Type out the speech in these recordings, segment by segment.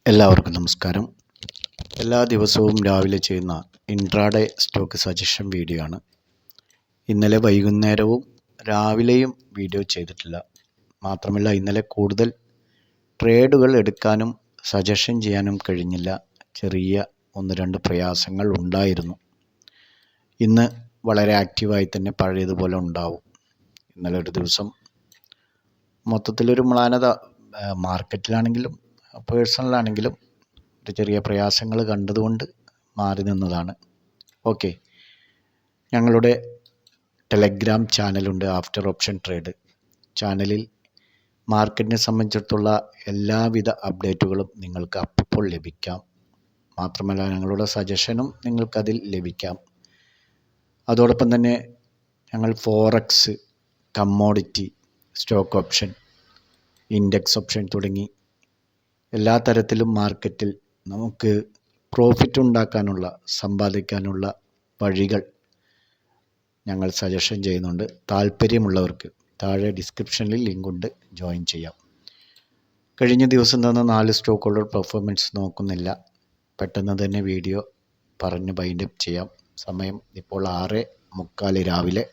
എല്ലാവർക്കും നമസ്കാരം. എല്ലാ ദിവസവും രാവിലെ ചെയ്യുന്ന ഇൻട്രാഡേ സ്റ്റോക്ക് സജഷൻ വീഡിയോ ആണ്. ഇന്നലെ വൈകുന്നേരവും രാവിലെയും വീഡിയോ ചെയ്തിട്ടില്ല. മാത്രമല്ല ഇന്നലെ കൂടുതൽ ട്രേഡുകൾ എടുക്കാനും സജഷൻ ചെയ്യാനും കഴിഞ്ഞില്ല. ചെറിയ 1-2 പ്രയാസങ്ങൾ ഉണ്ടായിരുന്നു. ഇന്ന് വളരെ ആക്റ്റീവായി തന്നെ പഴയതുപോലെ ഉണ്ടാവും. ഇന്നലെ ഒരു ദിവസം മൊത്തത്തിലൊരു മ്ലാനത മാർക്കറ്റിലാണെങ്കിലും പേഴ്സണലാണെങ്കിലും ഒരു ചെറിയ പ്രയാസങ്ങൾ കണ്ടതുകൊണ്ട് മാറി നിന്നതാണ്. ഓക്കെ, ഞങ്ങളുടെ ടെലഗ്രാം ചാനലുണ്ട്, ആഫ്റ്റർ ഓപ്ഷൻ ട്രേഡ് ചാനലിൽ മാർക്കറ്റിനെ സംബന്ധിച്ചിടത്തോളം എല്ലാവിധ അപ്ഡേറ്റുകളും നിങ്ങൾക്ക് അപ്പോൾ ലഭിക്കാം. മാത്രമല്ല ഞങ്ങളുടെ സജഷനും നിങ്ങൾക്കതിൽ ലഭിക്കാം. അതോടൊപ്പം തന്നെ ഞങ്ങൾ forex, commodity, stock option, index option തുടങ്ങി എല്ലാ തരത്തിലും മാർക്കറ്റിൽ നമുക്ക് പ്രോഫിറ്റ് ഉണ്ടാക്കാനുള്ള, സമ്പാദിക്കാനുള്ള വഴികൾ ഞങ്ങൾ സജഷൻ ചെയ്യുന്നുണ്ട്. താല്പര്യമുള്ളവർക്ക് താഴെ ഡിസ്ക്രിപ്ഷനിൽ ലിങ്കുണ്ട്, ജോയിൻ ചെയ്യാം. കഴിഞ്ഞ ദിവസം തന്ന 4 സ്റ്റോക്കുകളുടെ പെർഫോമൻസ് നോക്കുന്നില്ല, പെട്ടെന്ന് തന്നെ വീഡിയോ പറഞ്ഞ് ബൈൻഡപ്പ് ചെയ്യാം. സമയം ഇപ്പോൾ 6:45 രാവിലെ.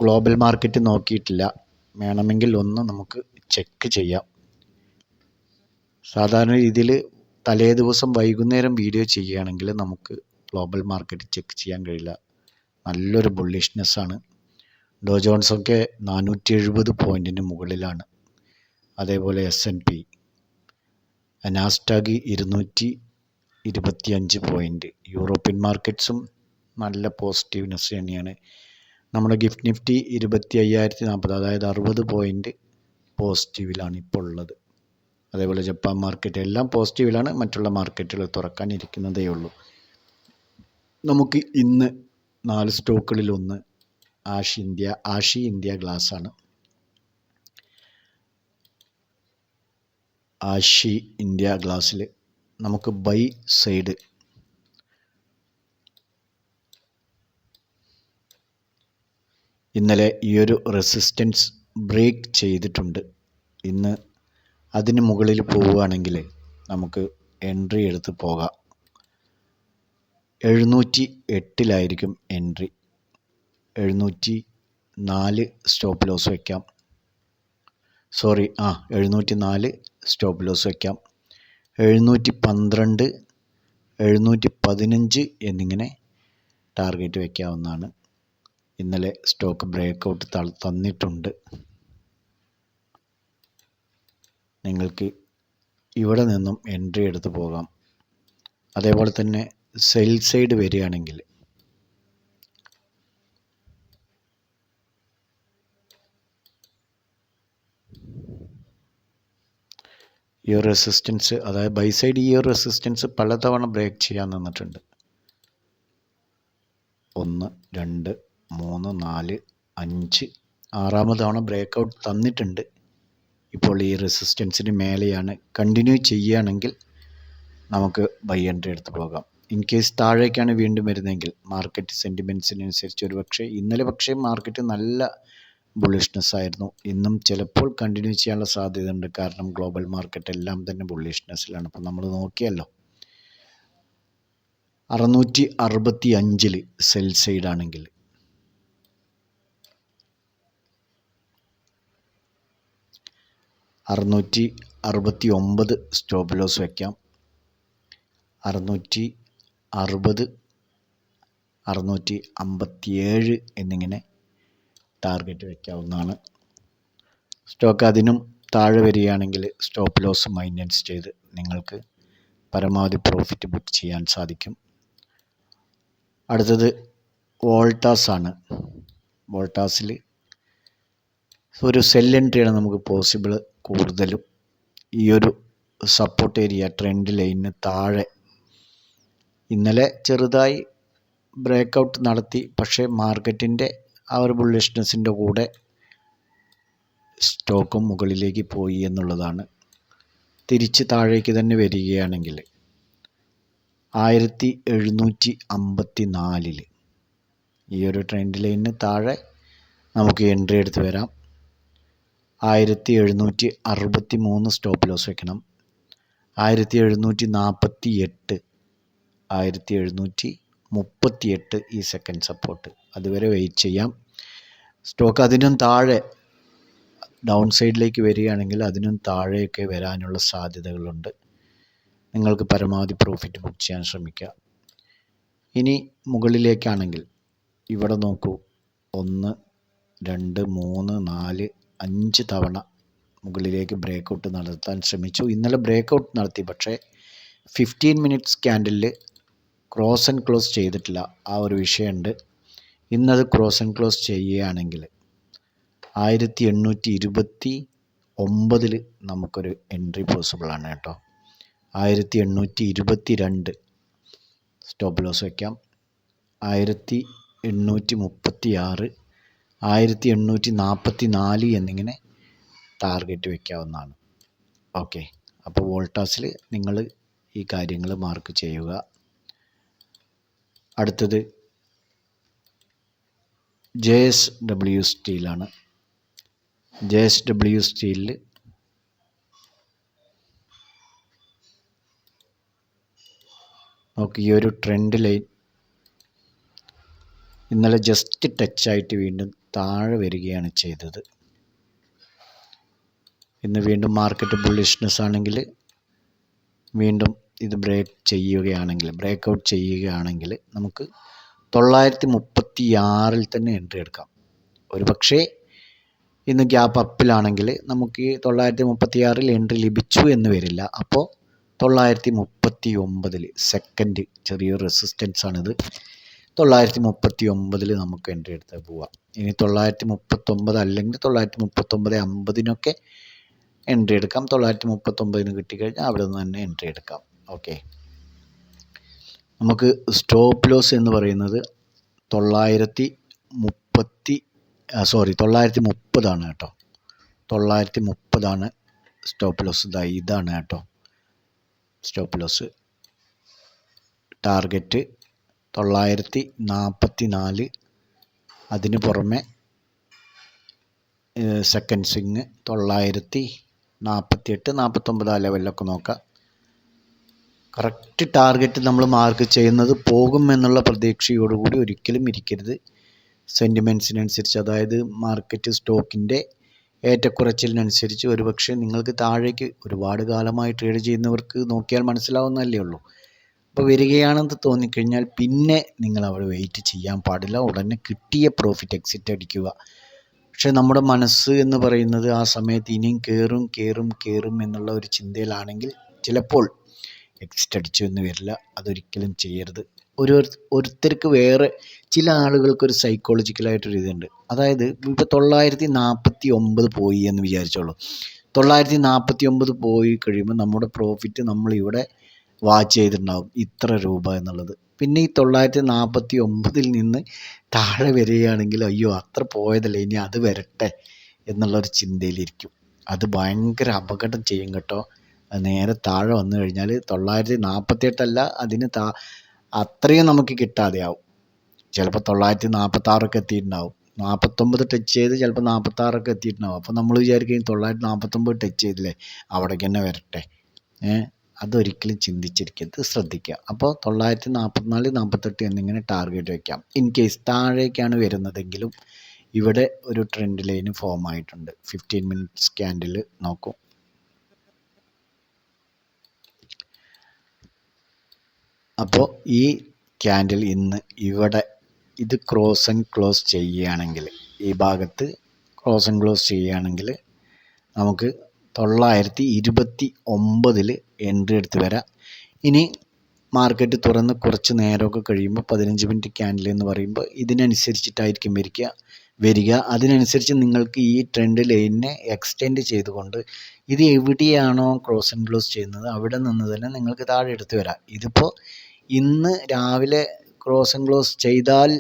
ഗ്ലോബൽ മാർക്കറ്റ് നോക്കിയിട്ടില്ല, വേണമെങ്കിൽ ഒന്ന് നമുക്ക് ചെക്ക് ചെയ്യാം. സാധാരണ രീതിയിൽ തലേ ദിവസം വൈകുന്നേരം വീഡിയോ ചെയ്യുകയാണെങ്കിൽ നമുക്ക് ഗ്ലോബൽ മാർക്കറ്റ് ചെക്ക് ചെയ്യാൻ കഴിയില്ല. നല്ലൊരു ബുള്ളിഷ്നെസ്സാണ്. ഡോ ജോൺസൊക്കെ 470 പോയിൻറ്റിന് മുകളിലാണ്. അതേപോലെ S&P, നാസ്ഡാക്ക് 225 പോയിൻറ്റ്. യൂറോപ്യൻ മാർക്കറ്റ്സും നല്ല പോസിറ്റീവ്നെസ് തന്നെയാണ്. നമ്മുടെ ഗിഫ്റ്റ് നിഫ്റ്റി 25,040, അതായത് 60 പോയിൻറ്റ് പോസിറ്റീവിലാണ് ഇപ്പോൾ ഉള്ളത്. അതേപോലെ ജപ്പാൻ മാർക്കറ്റ് എല്ലാം പോസിറ്റീവിലാണ്. മറ്റുള്ള മാർക്കറ്റുകൾ തുറക്കാനിരിക്കുന്നതേ ഉള്ളൂ. നമുക്ക് ഇന്ന് 4 സ്റ്റോക്കുകളിലൊന്ന് ആഷി ഇന്ത്യ ഗ്ലാസ് ആണ്. ആഷി ഇന്ത്യ ഗ്ലാസ്സിൽ നമുക്ക് ബൈ സൈഡ് ഇന്നലെ ഈ ഒരു റെസിസ്റ്റൻസ് ബ്രേക്ക് ചെയ്തിട്ടുണ്ട്. ഇന്ന് അതിന് മുകളിൽ പോവുകയാണെങ്കിൽ നമുക്ക് എൻട്രി എടുത്ത് പോകാം. 708 എൻട്രി. 704 സ്റ്റോപ്പ് ലോസ് വയ്ക്കാം. 704 സ്റ്റോപ്പ് ലോസ് വയ്ക്കാം. 712, 715 എന്നിങ്ങനെ ടാർഗറ്റ് വയ്ക്കാവുന്നതാണ്. ഇന്നലെ സ്റ്റോക്ക് ബ്രേക്കൗട്ട് തന്നിട്ടുണ്ട്. നിങ്ങൾക്ക് ഇവിടെ നിന്നും എൻട്രി എടുത്ത് പോകാം. അതേപോലെ തന്നെ സെൽ സൈഡ് വരികയാണെങ്കിൽ ഈ റെസിസ്റ്റൻസ്, അതായത് ബൈ സൈഡ് ഈ റെസിസ്റ്റൻസ് പലതവണ ബ്രേക്ക് ചെയ്യാൻ നിന്നിട്ടുണ്ട്. 1, 2, 3, 4, 5, 6ാമത് തവണ ബ്രേക്കൗട്ട് തന്നിട്ടുണ്ട്. ഇപ്പോൾ ഈ റെസിസ്റ്റൻസിന് മേലെയാണ്. കണ്ടിന്യൂ ചെയ്യുകയാണെങ്കിൽ നമുക്ക് ബൈ എൻട്രി എടുത്ത് പോകാം. ഇൻ കേസ് താഴേക്കാണ് വീണ്ടും വരുന്നതെങ്കിൽ മാർക്കറ്റ് സെൻറ്റിമെൻറ്റ്സിനനുസരിച്ച് ഇന്നലെ മാർക്കറ്റ് നല്ല ബുള്ളിഷ്നെസ് ആയിരുന്നു. ഇന്നും ചിലപ്പോൾ കണ്ടിന്യൂ ചെയ്യാനുള്ള സാധ്യതയുണ്ട്. കാരണം ഗ്ലോബൽ മാർക്കറ്റ് എല്ലാം തന്നെ ബുള്ളിഷ്നെസ്സിലാണ്. അപ്പം നമ്മൾ നോക്കിയല്ലോ, 665 സെൽ സൈഡ് ആണെങ്കിൽ 669 സ്റ്റോപ്പ് ലോസ് വയ്ക്കാം. 660, 657 എന്നിങ്ങനെ ടാർഗറ്റ് വയ്ക്കാവുന്നതാണ്. സ്റ്റോക്ക് അതിനും താഴെ വരികയാണെങ്കിൽ സ്റ്റോപ്പ് ലോസ് മൈനസ് ചെയ്ത് നിങ്ങൾക്ക് പരമാവധി പ്രോഫിറ്റ് ബുക്ക് ചെയ്യാൻ സാധിക്കും. അടുത്തത് വോൾട്ടാസ് ആണ്. വോൾട്ടാസിൽ ഒരു സെൽ എൻട്രിയാണ് നമുക്ക് പോസിബിൾ കൂടുതലും. ഈ ഒരു സപ്പോർട്ട് ഏരിയ ട്രെൻഡ് ലൈനിന് താഴെ ഇന്നലെ ചെറുതായി ബ്രേക്കൗട്ട് നടത്തി. പക്ഷേ മാർക്കറ്റിൻ്റെ ആ ഒരു ബുള്ളിഷ്നെസ്സിൻ്റെ കൂടെ സ്റ്റോക്കും മുകളിലേക്ക് പോയി എന്നുള്ളതാണ്. തിരിച്ച് താഴേക്ക് തന്നെ വരികയാണെങ്കിൽ 1754 ഈ ഒരു ട്രെൻഡ് ലൈനിന് താഴെ നമുക്ക് എൻട്രി എടുത്ത് വരാം. 1763 സ്റ്റോപ്പ് ലോസ് വെക്കണം. 1748 1738 ഈ സെക്കൻഡ് സപ്പോർട്ട്. അതുവരെ വെയിറ്റ് ചെയ്യാം. സ്റ്റോക്ക് അതിനും താഴെ ഡൗൺ സൈഡിലേക്ക് വരികയാണെങ്കിൽ അതിനും താഴെയൊക്കെ വരാനുള്ള സാധ്യതകളുണ്ട്. നിങ്ങൾക്ക് പരമാവധി പ്രോഫിറ്റ് ബുക്ക് ചെയ്യാൻ ശ്രമിക്കുക. ഇനി മുകളിലേക്കാണെങ്കിൽ ഇവിടെ നോക്കൂ, 1 2 3 4 5 തവണ മുകളിലേക്ക് ബ്രേക്കൗട്ട് നടത്താൻ ശ്രമിച്ചു. ഇന്നലെ ബ്രേക്കൗട്ട് നടത്തി, പക്ഷേ 15 മിനിറ്റ്സ് ക്യാൻഡിലിൽ ക്രോസ് ആൻഡ് ക്ലോസ് ചെയ്തിട്ടില്ല. ആ ഒരു വിഷയമുണ്ട്. ഇന്നത് ക്രോസ് ആൻഡ് ക്ലോസ് ചെയ്യുകയാണെങ്കിൽ 1829 നമുക്കൊരു എൻട്രി പോസിബിളാണ് കേട്ടോ. 1822 സ്റ്റോപ്പ് ലോസ് വയ്ക്കാം. 1836 1844 എന്നിങ്ങനെ ടാർഗറ്റ് വയ്ക്കാവുന്നതാണ്. ഓക്കെ, അപ്പോൾ വോൾട്ടാസിൽ നിങ്ങൾ ഈ കാര്യങ്ങൾ മാർക്ക് ചെയ്യുക. അടുത്തത് JSW സ്റ്റീലാണ്. JSW സ്റ്റീലിൽ നോക്കി, ഈ ഒരു ട്രെൻഡ് ലൈൻ ഇന്നലെ ജസ്റ്റ് ടച്ചായിട്ട് വീണ്ടും താഴെ വരികയാണ് ചെയ്തത്. ഇന്ന് വീണ്ടും മാർക്കറ്റ് ബുള്ളിഷ്നെസ് ആണെങ്കിൽ വീണ്ടും ഇത് ബ്രേക്കൗട്ട് ചെയ്യുകയാണെങ്കിൽ നമുക്ക് 936 തന്നെ എൻട്രി എടുക്കാം. ഒരു പക്ഷേ ഇന്ന് ഗ്യാപ്പ് അപ്പിലാണെങ്കിൽ നമുക്ക് 936 എൻട്രി ലഭിച്ചു എന്ന് വരില്ല. അപ്പോൾ 939 സെക്കൻഡ് ചെറിയൊരു റെസിസ്റ്റൻസ് ആണിത്. 939 നമുക്ക് എൻട്രി എടുത്ത് പോവാം. ഇനി 939 അല്ലെങ്കിൽ 939.50 എൻട്രി എടുക്കാം. 939 കിട്ടിക്കഴിഞ്ഞാൽ അവിടെ നിന്ന് തന്നെ എൻട്രി എടുക്കാം. ഓക്കെ, നമുക്ക് സ്റ്റോപ്പ് ലോസ് എന്ന് പറയുന്നത് 930 ആണ് കേട്ടോ. 930 സ്റ്റോപ്പ് ലോസ്. ഇതാണ് കേട്ടോ സ്റ്റോപ്പ് ലോസ്. ടാർഗറ്റ് 944. അതിന് പുറമെ സെക്കൻഡ് സ്വിങ് 948 49 ആ ലെവലിലൊക്കെ നോക്കാം. കറക്റ്റ് ടാർഗറ്റ് നമ്മൾ മാർക്ക് ചെയ്യുന്നത് പോകുമെന്നുള്ള പ്രതീക്ഷയോടുകൂടി ഒരിക്കലും ഇരിക്കരുത്. സെൻറ്റിമെൻറ്റ്സിനനുസരിച്ച്, അതായത് മാർക്കറ്റ് സ്റ്റോക്കിൻ്റെ ഏറ്റക്കുറച്ചിലിനനുസരിച്ച് ഒരുപക്ഷെ നിങ്ങൾക്ക് താഴേക്ക് ഒരുപാട് കാലമായി ട്രേഡ് ചെയ്യുന്നവർക്ക് നോക്കിയാൽ മനസ്സിലാവുന്നതല്ലേ ഉള്ളൂ. അപ്പോൾ വരികയാണെന്ന് തോന്നിക്കഴിഞ്ഞാൽ പിന്നെ നിങ്ങൾ അവിടെ വെയിറ്റ് ചെയ്യാൻ പാടില്ല. ഉടനെ കിട്ടിയ പ്രോഫിറ്റ് എക്സിറ്റ് അടിക്കുക. പക്ഷേ നമ്മുടെ മനസ്സ് എന്ന് പറയുന്നത് ആ സമയത്ത് ഇനിയും കയറും എന്നുള്ള ഒരു ചിന്തയിലാണെങ്കിൽ ചിലപ്പോൾ എക്സിറ്റ് അടിച്ചു എന്ന് വരില്ല. അതൊരിക്കലും ചെയ്യരുത്. ഓരോരുത്തർക്ക് വേറെ, ചില ആളുകൾക്കൊരു സൈക്കോളജിക്കലായിട്ടൊരു ഇതുണ്ട്. അതായത് ഇപ്പോൾ 949 പോയി എന്ന് വിചാരിച്ചോളൂ. 949 പോയി കഴിയുമ്പോൾ നമ്മുടെ പ്രോഫിറ്റ് നമ്മളിവിടെ വാച്ച് ചെയ്തിട്ടുണ്ടാവും ഇത്ര രൂപ എന്നുള്ളത്. പിന്നെ ഈ 949 നിന്ന് താഴെ വരികയാണെങ്കിൽ അയ്യോ അത്ര പോയതല്ലേ, ഇനി അത് വരട്ടെ എന്നുള്ളൊരു ചിന്തയിലിരിക്കും. അത് ഭയങ്കര അപകടം ചെയ്യും കേട്ടോ. നേരെ താഴെ വന്നു കഴിഞ്ഞാൽ 948 അല്ല, അതിന് അത്രയും നമുക്ക് കിട്ടാതെയാവും. ചിലപ്പോൾ 946 എത്തിയിട്ടുണ്ടാവും. 49 ടച്ച് ചെയ്ത് ചിലപ്പോൾ 46 എത്തിയിട്ടുണ്ടാവും. അപ്പോൾ നമ്മൾ വിചാരിക്കും 949 ടച്ച് ചെയ്തില്ലേ, അവിടേക്ക് തന്നെ വരട്ടെ. അതൊരിക്കലും ചിന്തിച്ചിരിക്കരുത്, ശ്രദ്ധിക്കുക. അപ്പോൾ 944 48 എന്നിങ്ങനെ ടാർഗറ്റ് വയ്ക്കാം. ഇൻ കേസ് താഴേക്കാണ് വരുന്നതെങ്കിലും ഇവിടെ ഒരു ട്രെൻഡ് ലൈന് ഫോം ആയിട്ടുണ്ട്. 15 മിനിറ്റ്സ് ക്യാൻഡിൽ നോക്കൂ. അപ്പോൾ ഈ ക്യാൻഡിൽ ഇന്ന് ഇവിടെ ഇത് ക്രോസ് ആൻഡ് ക്ലോസ് ചെയ്യുകയാണെങ്കിൽ, ഈ ഭാഗത്ത് ക്രോസ് ആൻഡ് ക്ലോസ് ചെയ്യുകയാണെങ്കിൽ നമുക്ക് 929 എൻട്രി എടുത്ത് വരാം. ഇനി മാർക്കറ്റ് തുറന്ന് കുറച്ച് നേരമൊക്കെ കഴിയുമ്പോൾ 15 മിനിറ്റ് ക്യാൻഡിൽ എന്ന് പറയുമ്പോൾ ഇതിനനുസരിച്ചിട്ടായിരിക്കും വരിക. അതിനനുസരിച്ച് നിങ്ങൾക്ക് ഈ ട്രെൻഡ് ലൈനിനെ എക്സ്റ്റെൻഡ് ചെയ്തുകൊണ്ട് ഇത് എവിടെയാണോ ക്രോസ് ആൻഡ് ക്ലോസ് ചെയ്യുന്നത് അവിടെ നിന്ന് തന്നെ നിങ്ങൾക്ക് താഴെ എടുത്ത് വരാം. ഇതിപ്പോൾ ഇന്ന് രാവിലെ ക്രോസ് ആൻഡ് ക്ലോസ് ചെയ്താൽ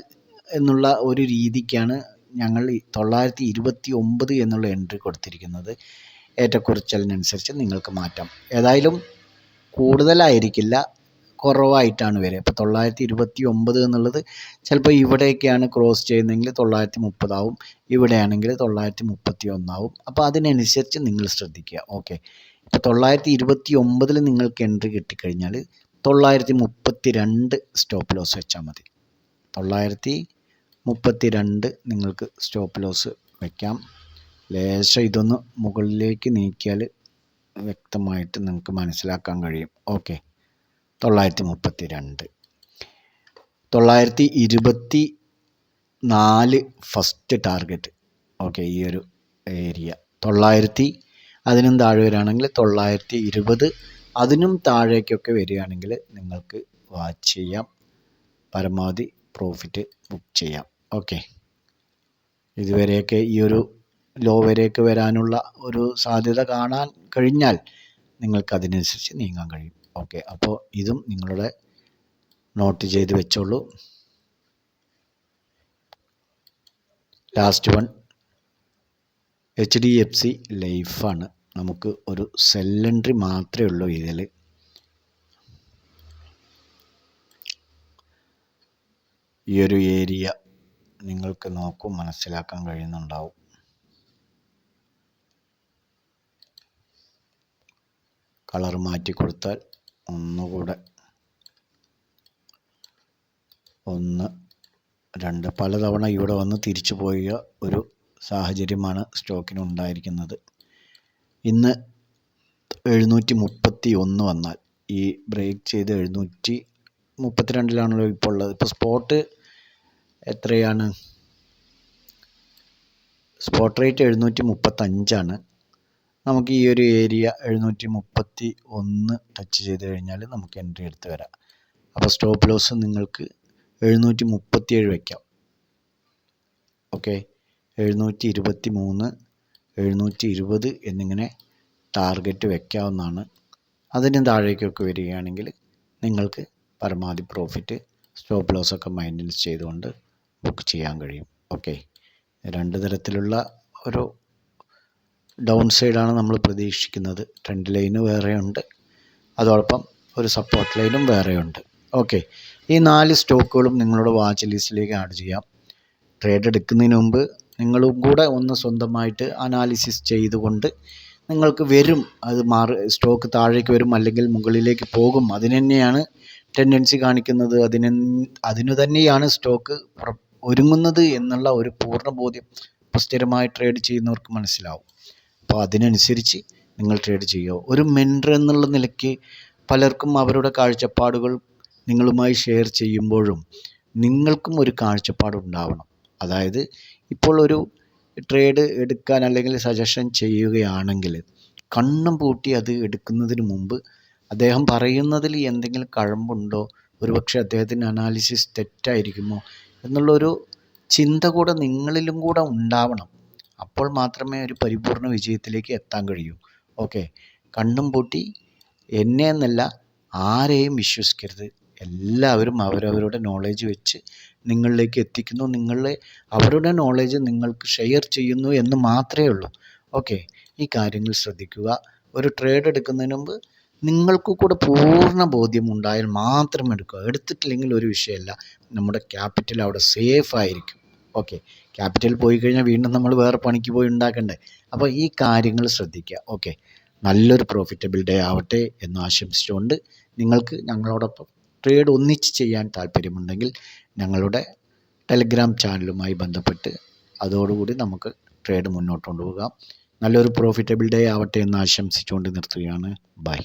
എന്നുള്ള ഒരു രീതിക്കാണ് ഞങ്ങൾ 929 എന്നുള്ള എൻട്രി കൊടുത്തിരിക്കുന്നത്. ഏറ്റക്കുറച്ചിലിനനുസരിച്ച് നിങ്ങൾക്ക് മാറ്റാം. ഏതായാലും കൂടുതലായിരിക്കില്ല, കുറവായിട്ടാണ് വരിക. ഇപ്പോൾ 929 എന്നുള്ളത് ചിലപ്പോൾ ഇവിടെയൊക്കെയാണ് ക്രോസ് ചെയ്യുന്നതെങ്കിൽ 930 ആവും, ഇവിടെയാണെങ്കിൽ 931 ആവും. അപ്പോൾ അതിനനുസരിച്ച് നിങ്ങൾ ശ്രദ്ധിക്കുക. ഓക്കെ, അപ്പോൾ 929 നിങ്ങൾക്ക് എൻട്രി കിട്ടിക്കഴിഞ്ഞാൽ 932 സ്റ്റോപ്പ് ലോസ് വെച്ചാൽ മതി. 932 നിങ്ങൾക്ക് സ്റ്റോപ്പ് ലോസ് വയ്ക്കാം. ലേശം ഇതൊന്ന് മുകളിലേക്ക് നീക്കിയാൽ വ്യക്തമായിട്ട് നിങ്ങൾക്ക് മനസ്സിലാക്കാൻ കഴിയും. ഓക്കെ, 932. 924 first target. ഓക്കെ, ഈ ഒരു ഏരിയ 900, അതിനും താഴെ വരികയാണെങ്കിൽ 920, അതിനും താഴേക്കൊക്കെ വരികയാണെങ്കിൽ നിങ്ങൾക്ക് വാച്ച് ചെയ്യാം, പരമാവധി പ്രോഫിറ്റ് ബുക്ക് ചെയ്യാം. ഓക്കെ, ഇതുവരെയൊക്കെ ഈ ഒരു ലോ വരെയൊക്കെ വരാനുള്ള ഒരു സാധ്യത കാണാൻ കഴിഞ്ഞാൽ നിങ്ങൾക്ക് അതിനനുസരിച്ച് നീങ്ങാൻ കഴിയും. ഓക്കെ, അപ്പോൾ ഇതും നിങ്ങളുടെ നോട്ട് ചെയ്ത് വെച്ചോളൂ. ലാസ്റ്റ് വൺ HDFC ലൈഫാണ്. നമുക്ക് ഒരു സെൽ എൻട്രി മാത്രമേ ഉള്ളൂ ഇതിൽ. ഈ ഒരു ഏരിയ നിങ്ങൾക്ക് നോക്കും മനസ്സിലാക്കാൻ കഴിയുന്നുണ്ടാവും. കളർ മാറ്റി കൊടുത്താൽ ഒന്നുകൂടെ 1, 2 പലതവണ ഇവിടെ വന്ന് തിരിച്ചു പോയ ഒരു സാഹചര്യമാണ് സ്റ്റോക്കിന് ഉണ്ടായിരിക്കുന്നത്. ഇന്ന് 731 വന്നാൽ ഈ ബ്രേക്ക് ചെയ്ത് 732 ഇപ്പോൾ ഉള്ളത്. ഇപ്പോൾ സ്പോട്ട് എത്രയാണ്? Spot rate 735. നമുക്ക് ഈ ഒരു ഏരിയ 731 ടച്ച് ചെയ്ത് കഴിഞ്ഞാൽ നമുക്ക് എൻട്രി എടുത്ത് വരാം. അപ്പോൾ സ്റ്റോപ്പ് ലോസ് നിങ്ങൾക്ക് 737 വയ്ക്കാം. ഓക്കെ, 723, 720 എന്നിങ്ങനെ ടാർഗറ്റ് വയ്ക്കാവുന്നതാണ്. അതിന് താഴേക്കൊക്കെ വരികയാണെങ്കിൽ നിങ്ങൾക്ക് പരമാവധി പ്രോഫിറ്റ് സ്റ്റോപ്പ് ലോസൊക്കെ മൈനസ് ചെയ്തുകൊണ്ട് ബുക്ക് ചെയ്യാൻ കഴിയും. ഓക്കെ, 2 തരത്തിലുള്ള ഒരു ഡൗൺ സൈഡാണ് നമ്മൾ പ്രതീക്ഷിക്കുന്നത്. ട്രെൻഡ് ലൈന് വേറെയുണ്ട്, അതോടൊപ്പം ഒരു സപ്പോർട്ട് ലൈനും വേറെയുണ്ട്. ഓക്കെ, ഈ 4 സ്റ്റോക്കുകളും നിങ്ങളുടെ വാച്ച് ലിസ്റ്റിലേക്ക് ആഡ് ചെയ്യാം. ട്രേഡ് എടുക്കുന്നതിന് മുമ്പ് നിങ്ങളും കൂടെ ഒന്ന് സ്വന്തമായിട്ട് അനാലിസിസ് ചെയ്തുകൊണ്ട് നിങ്ങൾക്ക് വരും, അത് സ്റ്റോക്ക് താഴേക്ക് വരും അല്ലെങ്കിൽ മുകളിലേക്ക് പോകും, അതിന് തന്നെയാണ് ടെൻഡൻസി കാണിക്കുന്നത്, അതിനു തന്നെയാണ് സ്റ്റോക്ക് ഒരുങ്ങുന്നത് എന്നുള്ള ഒരു പൂർണ്ണ ബോധ്യം ഇപ്പോൾ സ്ഥിരമായി ട്രേഡ് ചെയ്യുന്നവർക്ക് മനസ്സിലാവും. അപ്പോൾ അതിനനുസരിച്ച് നിങ്ങൾ ട്രേഡ് ചെയ്യുക. ഒരു മെൻറ്റർ എന്നുള്ള നിലയ്ക്ക് പലർക്കും അവരുടെ കാഴ്ചപ്പാടുകൾ നിങ്ങളുമായി ഷെയർ ചെയ്യുമ്പോഴും നിങ്ങൾക്കും ഒരു കാഴ്ചപ്പാടുണ്ടാവണം. അതായത് ഇപ്പോൾ ഒരു ട്രേഡ് എടുക്കാൻ അല്ലെങ്കിൽ സജഷൻ ചെയ്യുകയാണെങ്കിൽ കണ്ണും പൂട്ടി അത് എടുക്കുന്നതിന് മുമ്പ് അദ്ദേഹം പറയുന്നതിൽ എന്തെങ്കിലും കഴമ്പുണ്ടോ, ഒരുപക്ഷെ അദ്ദേഹത്തിൻ്റെ അനാലിസിസ് തെറ്റായിരിക്കുമോ എന്നുള്ളൊരു ചിന്ത കൂടെ നിങ്ങളിലും കൂടെ ഉണ്ടാവണം. അപ്പോൾ മാത്രമേ ഒരു പരിപൂർണ വിജയത്തിലേക്ക് എത്താൻ കഴിയൂ. ഓക്കെ, കണ്ണും പൂട്ടി എന്നെ എന്നല്ല ആരെയും വിശ്വസിക്കരുത്. എല്ലാവരും അവരവരുടെ നോളേജ് വെച്ച് നിങ്ങളിലേക്ക് എത്തിക്കുന്നു, അവരുടെ നോളേജ് നിങ്ങൾക്ക് ഷെയർ ചെയ്യുന്നു എന്ന് മാത്രമേ ഉള്ളൂ. ഓക്കെ, ഈ കാര്യങ്ങൾ ശ്രദ്ധിക്കുക. ഒരു ട്രേഡ് എടുക്കുന്നതിന് മുമ്പ് നിങ്ങൾക്ക് കൂടെ പൂർണ്ണ ബോധ്യം ഉണ്ടായാൽ മാത്രം എടുക്കുക. എടുത്തിട്ടില്ലെങ്കിൽ ഒരു വിഷയമല്ല, നമ്മുടെ ക്യാപിറ്റൽ അവിടെ സേഫ് ആയിരിക്കും. ഓക്കെ, ക്യാപിറ്റൽ പോയി കഴിഞ്ഞാൽ വീണ്ടും നമ്മൾ വേറെ പണിക്ക് പോയി ഉണ്ടാക്കണ്ടേ. അപ്പോൾ ഈ കാര്യങ്ങൾ ശ്രദ്ധിക്കുക. ഓക്കെ, നല്ലൊരു പ്രോഫിറ്റബിൾ ഡേ ആവട്ടെ എന്ന് ആശംസിച്ചുകൊണ്ട് നിങ്ങൾക്ക് ഞങ്ങളോടൊപ്പം ട്രേഡ് ഒന്നിച്ച് ചെയ്യാൻ താല്പര്യമുണ്ടെങ്കിൽ ഞങ്ങളുടെ ടെലഗ്രാം ചാനലുമായി ബന്ധപ്പെട്ട് അതോടുകൂടി നമുക്ക് ട്രേഡ് മുന്നോട്ട് കൊണ്ടുപോകാം. നല്ലൊരു പ്രോഫിറ്റബിൾ ഡേ ആവട്ടെ എന്ന് ആശംസിച്ചുകൊണ്ട് നിർത്തുകയാണ്. ബൈ.